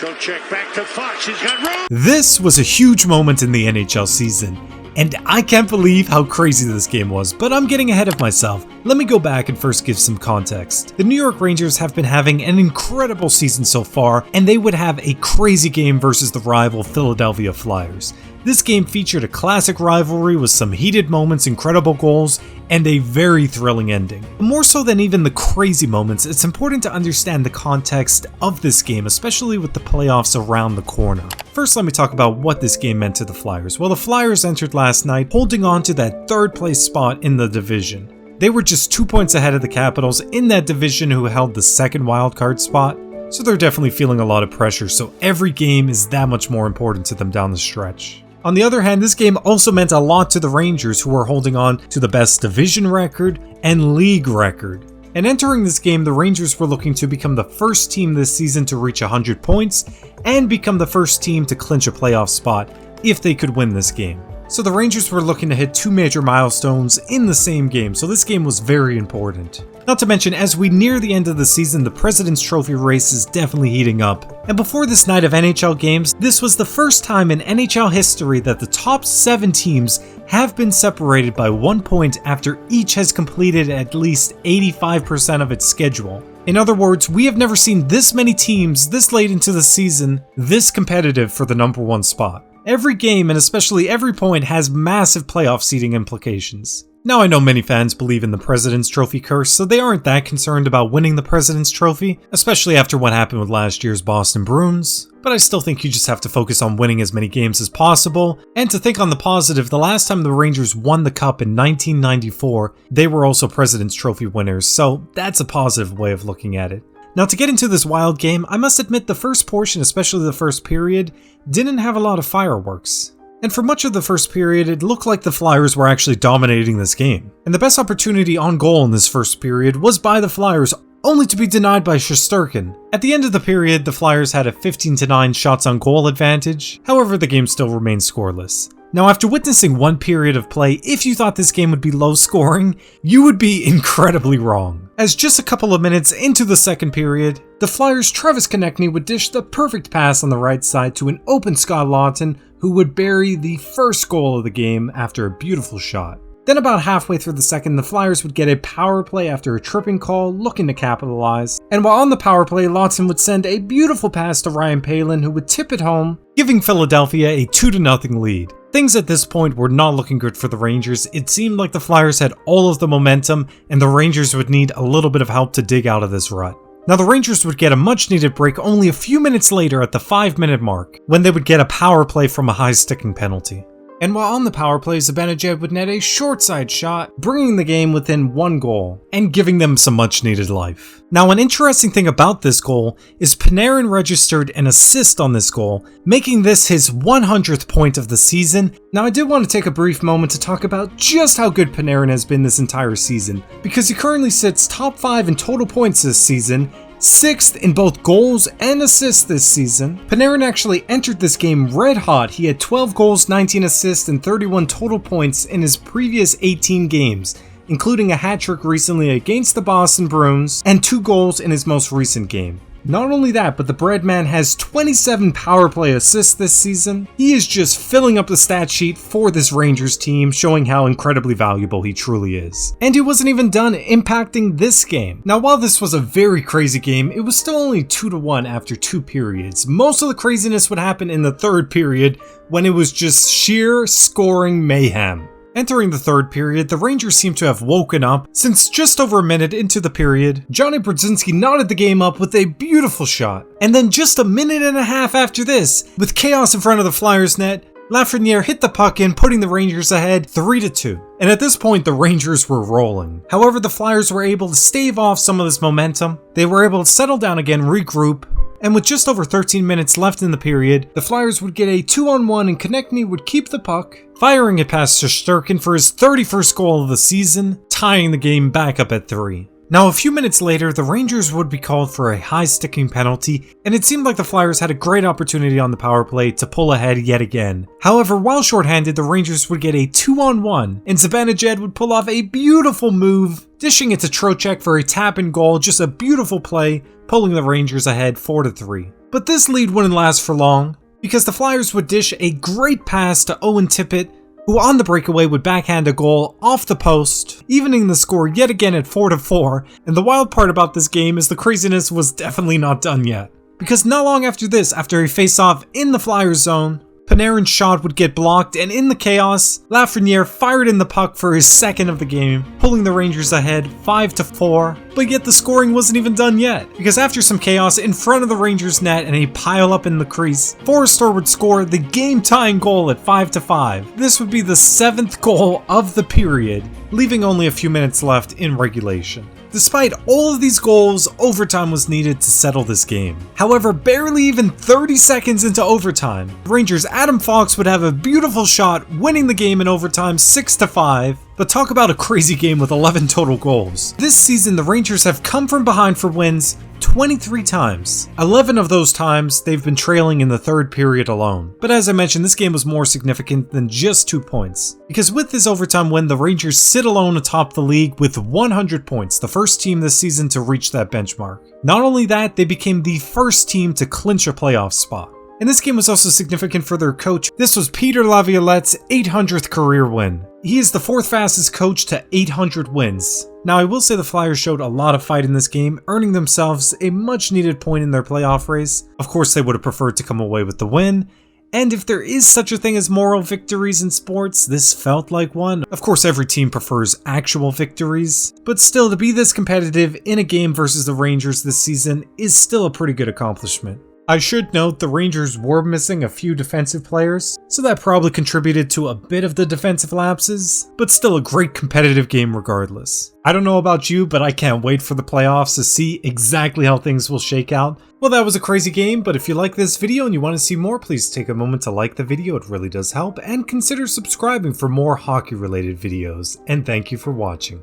Stroke check back to Fox. He's got room. This was a huge moment in the NHL season, and I can't believe how crazy this game was, but I'm getting ahead of myself. Let me go back and first give some context. The New York Rangers have been having an incredible season so far, and they would have a crazy game versus the rival Philadelphia Flyers. This game featured a classic rivalry with some heated moments, incredible goals, and a very thrilling ending. More so than even the crazy moments, it's important to understand the context of this game, especially with the playoffs around the corner. First, let me talk about what this game meant to the Flyers. Well, the Flyers entered last night holding on to that third place spot in the division. They were just 2 points ahead of the Capitals in that division who held the second wildcard spot, so they're definitely feeling a lot of pressure, so every game is that much more important to them down the stretch. On the other hand, this game also meant a lot to the Rangers, who were holding on to the best division record and league record. And entering this game, the Rangers were looking to become the first team this season to reach 100 points and become the first team to clinch a playoff spot if they could win this game. So the Rangers were looking to hit two major milestones in the same game, so this game was very important. Not to mention, as we near the end of the season, the President's Trophy race is definitely heating up. And before this night of NHL games, this was the first time in NHL history that the top 7 teams have been separated by 1 point after each has completed at least 85% of its schedule. In other words, we have never seen this many teams this late into the season this competitive for the number 1 spot. Every game, and especially every point, has massive playoff seeding implications. Now, I know many fans believe in the President's Trophy curse, so they aren't that concerned about winning the President's Trophy, especially after what happened with last year's Boston Bruins. But I still think you just have to focus on winning as many games as possible, and to think on the positive, the last time the Rangers won the Cup in 1994, they were also President's Trophy winners, so that's a positive way of looking at it. Now, to get into this wild game, I must admit the first portion, especially the first period, didn't have a lot of fireworks. And for much of the first period, it looked like the Flyers were actually dominating this game. And the best opportunity on goal in this first period was by the Flyers, only to be denied by Shesterkin. At the end of the period, the Flyers had a 15-9 shots on goal advantage, however the game still remained scoreless. Now, after witnessing one period of play, if you thought this game would be low scoring, you would be incredibly wrong. As just a couple of minutes into the second period, the Flyers' Travis Konechny would dish the perfect pass on the right side to an open Scott Laughton, who would bury the first goal of the game after a beautiful shot. Then about halfway through the second, the Flyers would get a power play after a tripping call, looking to capitalize. And while on the power play, Laughton would send a beautiful pass to Ryan Palin, who would tip it home, giving Philadelphia a 2-0 lead. Things at this point were not looking good for the Rangers. It seemed like the Flyers had all of the momentum, and the Rangers would need a little bit of help to dig out of this rut. Now, the Rangers would get a much-needed break only a few minutes later at the 5-minute mark, when they would get a power play from a high-sticking penalty. And while on the power play, Zibanejad would net a short-side shot, bringing the game within 1 goal, and giving them some much-needed life. Now, an interesting thing about this goal is Panarin registered an assist on this goal, making this his 100th point of the season. Now, I did want to take a brief moment to talk about just how good Panarin has been this entire season, because he currently sits top 5 in total points this season, 6th in both goals and assists this season. Panarin actually entered this game red hot. He had 12 goals, 19 assists, and 31 total points in his previous 18 games, including a hat-trick recently against the Boston Bruins and 2 goals in his most recent game. Not only that, but the Breadman has 27 power play assists this season. He is just filling up the stat sheet for this Rangers team, showing how incredibly valuable he truly is. And he wasn't even done impacting this game. Now, while this was a very crazy game, it was still only 2-1 after 2 periods. Most of the craziness would happen in the third period, when it was just sheer scoring mayhem. Entering the third period, the Rangers seemed to have woken up, since just over a minute into the period, Johnny Brodzinski knotted the game up with a beautiful shot. And then just a minute and a half after this, with chaos in front of the Flyers net, Lafreniere hit the puck in, putting the Rangers ahead 3-2. And at this point, the Rangers were rolling. However, the Flyers were able to stave off some of this momentum. They were able to settle down again, regroup, and with just over 13 minutes left in the period, the Flyers would get a 2-on-1 and Konechny would keep the puck, firing it past Shesterkin for his 31st goal of the season, tying the game back up at 3. Now, a few minutes later, the Rangers would be called for a high sticking penalty, and it seemed like the Flyers had a great opportunity on the power play to pull ahead yet again. However, while shorthanded, the Rangers would get a 2-on-1, and Zibanejad would pull off a beautiful move, dishing it to Trocheck for a tap-in goal, just a beautiful play, pulling the Rangers ahead 4-3. But this lead wouldn't last for long, because the Flyers would dish a great pass to Owen Tippett, who on the breakaway would backhand a goal off the post, evening the score yet again at 4-4, and the wild part about this game is the craziness was definitely not done yet. Because not long after this, after a face-off in the Flyers zone, Panarin's shot would get blocked, and in the chaos, Lafreniere fired in the puck for his second of the game, pulling the Rangers ahead 5-4, but yet the scoring wasn't even done yet, because after some chaos in front of the Rangers net and a pile-up in the crease, Forrester would score the game-tying goal at 5-5. This would be the 7th goal of the period, leaving only a few minutes left in regulation. Despite all of these goals, overtime was needed to settle this game. However, barely even 30 seconds into overtime, Rangers' Adam Fox would have a beautiful shot, winning the game in overtime 6-5. But talk about a crazy game with 11 total goals. This season, the Rangers have come from behind for wins 23 times. 11 of those times, they've been trailing in the third period alone. But as I mentioned, this game was more significant than just 2 points. Because with this overtime win, the Rangers sit alone atop the league with 100 points, the first team this season to reach that benchmark. Not only that, they became the first team to clinch a playoff spot. And this game was also significant for their coach. This was Peter Laviolette's 800th career win. He is the 4th fastest coach to 800 wins. Now, I will say the Flyers showed a lot of fight in this game, earning themselves a much needed point in their playoff race. Of course, they would have preferred to come away with the win. And if there is such a thing as moral victories in sports, this felt like one. Of course, every team prefers actual victories, but still, to be this competitive in a game versus the Rangers this season is still a pretty good accomplishment. I should note the Rangers were missing a few defensive players, so that probably contributed to a bit of the defensive lapses, but still a great competitive game regardless. I don't know about you, but I can't wait for the playoffs to see exactly how things will shake out. Well, that was a crazy game, but if you like this video and you want to see more, please take a moment to like the video, it really does help, and consider subscribing for more hockey related videos, and thank you for watching.